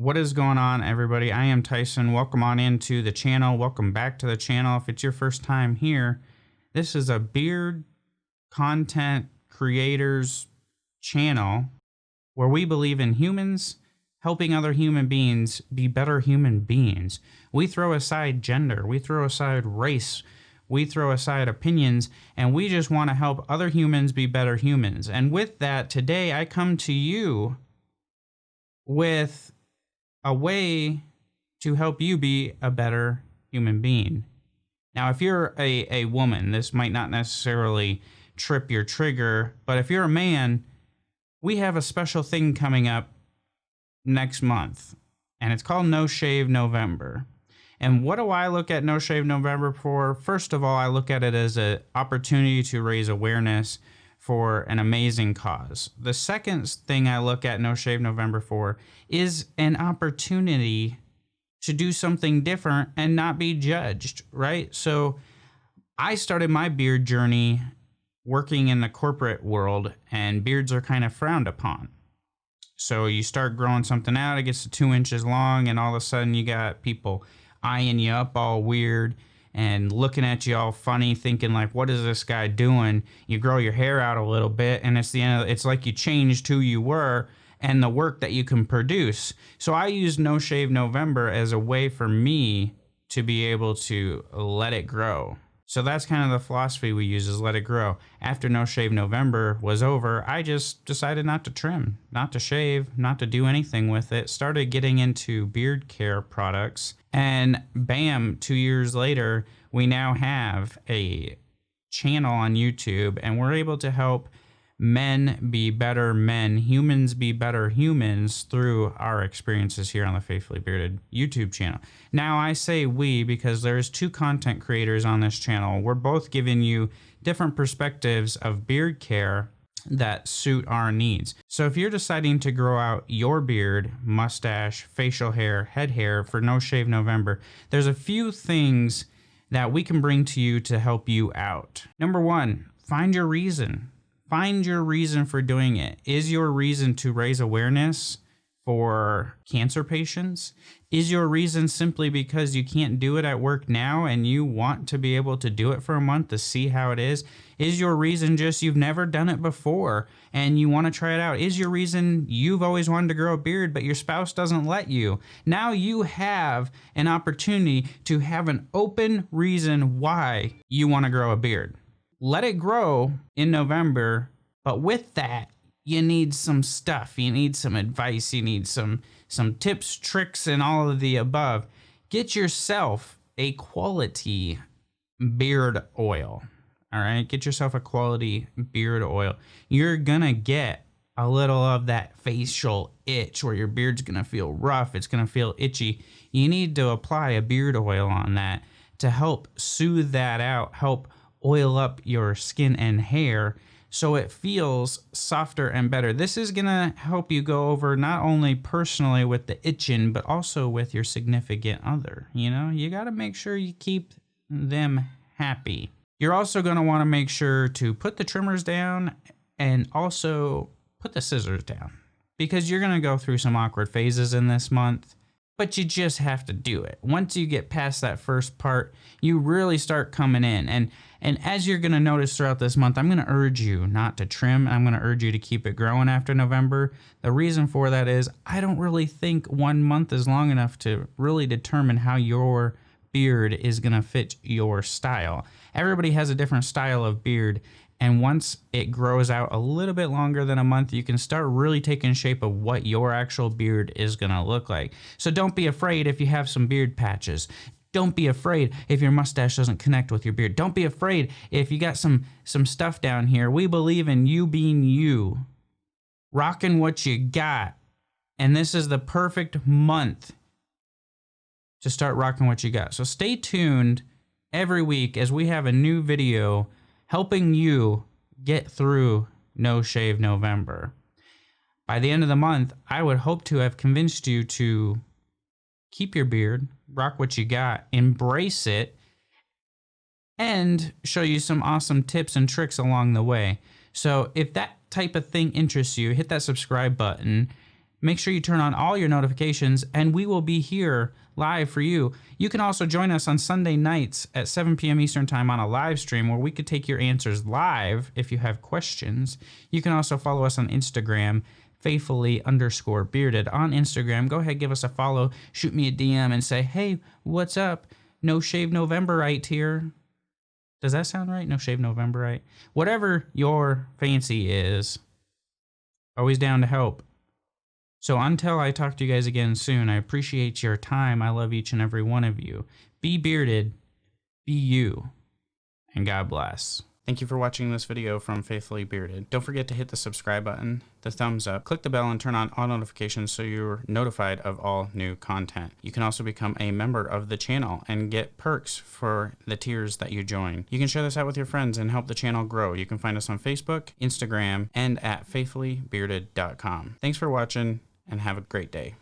What is going on, everybody? I am Tyson. Welcome on into the channel. Welcome back to the channel. If it's your first time here, this is a beard content creators channel where we believe in humans helping other human beings be better human beings. We throw aside gender, we throw aside race, we throw aside opinions, and we just want to help other humans be better humans. And with that, today I come to you with a way to help you be a better human being. Now, if you're a woman, this might not necessarily trip your trigger, but if you're a man, we have a special thing coming up next month, and it's called No Shave November. And what do I look at No Shave November for? First of all, I look at it as an opportunity to raise awareness for an amazing cause. The second thing I look at No Shave November for is an opportunity to do something different and not be judged, right? So I started my beard journey working in the corporate world, and beards are kind of frowned upon. So you start growing something out, it gets to 2 inches long, and all of a sudden you got people eyeing you up all weird and looking at you all funny, thinking like, what is this guy doing? You grow your hair out a little bit, and it's the end of, it's like you changed who you were and the work that you can produce. So I use No Shave November as a way for me to be able to let it grow. So that's kind of the philosophy we use, is let it grow. After No Shave November was over, I just decided not to trim, not to shave, not to do anything with it. Started getting into beard care products, and bam, 2 years later, we now have a channel on YouTube, and we're able to help men be better men, humans be better humans through our experiences here on the Faithfully Bearded YouTube channel. Now, I say we because there's two content creators on this channel. We're both giving you different perspectives of beard care that suit our needs. So if you're deciding to grow out your beard, mustache, facial hair, head hair for No Shave November, there's a few things that we can bring to you to help you out. Number one, find your reason. Find your reason for doing it. Is your reason to raise awareness for cancer patients? Is your reason simply because you can't do it at work now and you want to be able to do it for a month to see how it is? Is your reason just you've never done it before and you want to try it out? Is your reason you've always wanted to grow a beard but your spouse doesn't let you? Now you have an opportunity to have an open reason why you want to grow a beard. Let it grow in November, but with that, you need some stuff. You need some advice. You need some tips, tricks, and all of the above. Get yourself a quality beard oil. All right, get yourself a quality beard oil. You're gonna get a little of that facial itch where your beard's gonna feel rough. It's gonna feel itchy. You need to apply a beard oil on that to help soothe that out, help oil up your skin and hair so it feels softer and better. This is gonna help you go over not only personally with the itching, but also with your significant other. You know, you gotta make sure you keep them happy. You're also gonna wanna make sure to put the trimmers down and also put the scissors down, because you're gonna go through some awkward phases in this month, but you just have to do it. Once you get past that first part, you really start coming in. And as you're gonna notice throughout this month, I'm gonna urge you not to trim. I'm gonna urge you to keep it growing after November. The reason for that is I don't really think 1 month is long enough to really determine how your beard is gonna fit your style. Everybody has a different style of beard, and once it grows out a little bit longer than a month, you can start really taking shape of what your actual beard is gonna look like. So don't be afraid if you have some beard patches. Don't be afraid if your mustache doesn't connect with your beard. Don't be afraid if you got some stuff down here. We believe in you being you, rocking what you got. And this is the perfect month to start rocking what you got. So stay tuned every week as we have a new video helping you get through No Shave November. By the end of the month, I would hope to have convinced you to keep your beard, rock what you got, embrace it, and show you some awesome tips and tricks along the way. So if that type of thing interests you, hit that subscribe button. Make sure you turn on all your notifications, and we will be here live for you. You can also join us on Sunday nights at 7 p.m. Eastern Time on a live stream where we could take your answers live if you have questions. You can also follow us on Instagram, faithfully_bearded on Instagram. Go ahead, give us a follow, shoot me a DM and say, hey, what's up? No Shave Novemberite here. Does that sound right? No Shave Novemberite. Whatever your fancy is, always down to help. So until I talk to you guys again soon, I appreciate your time. I love each and every one of you. Be bearded, be you, and God bless. Thank you for watching this video from Faithfully Bearded. Don't forget to hit the subscribe button, the thumbs up, click the bell, and turn on all notifications so you're notified of all new content. You can also become a member of the channel and get perks for the tiers that you join. You can share this out with your friends and help the channel grow. You can find us on Facebook, Instagram, and at faithfullybearded.com. Thanks for watching, and have a great day.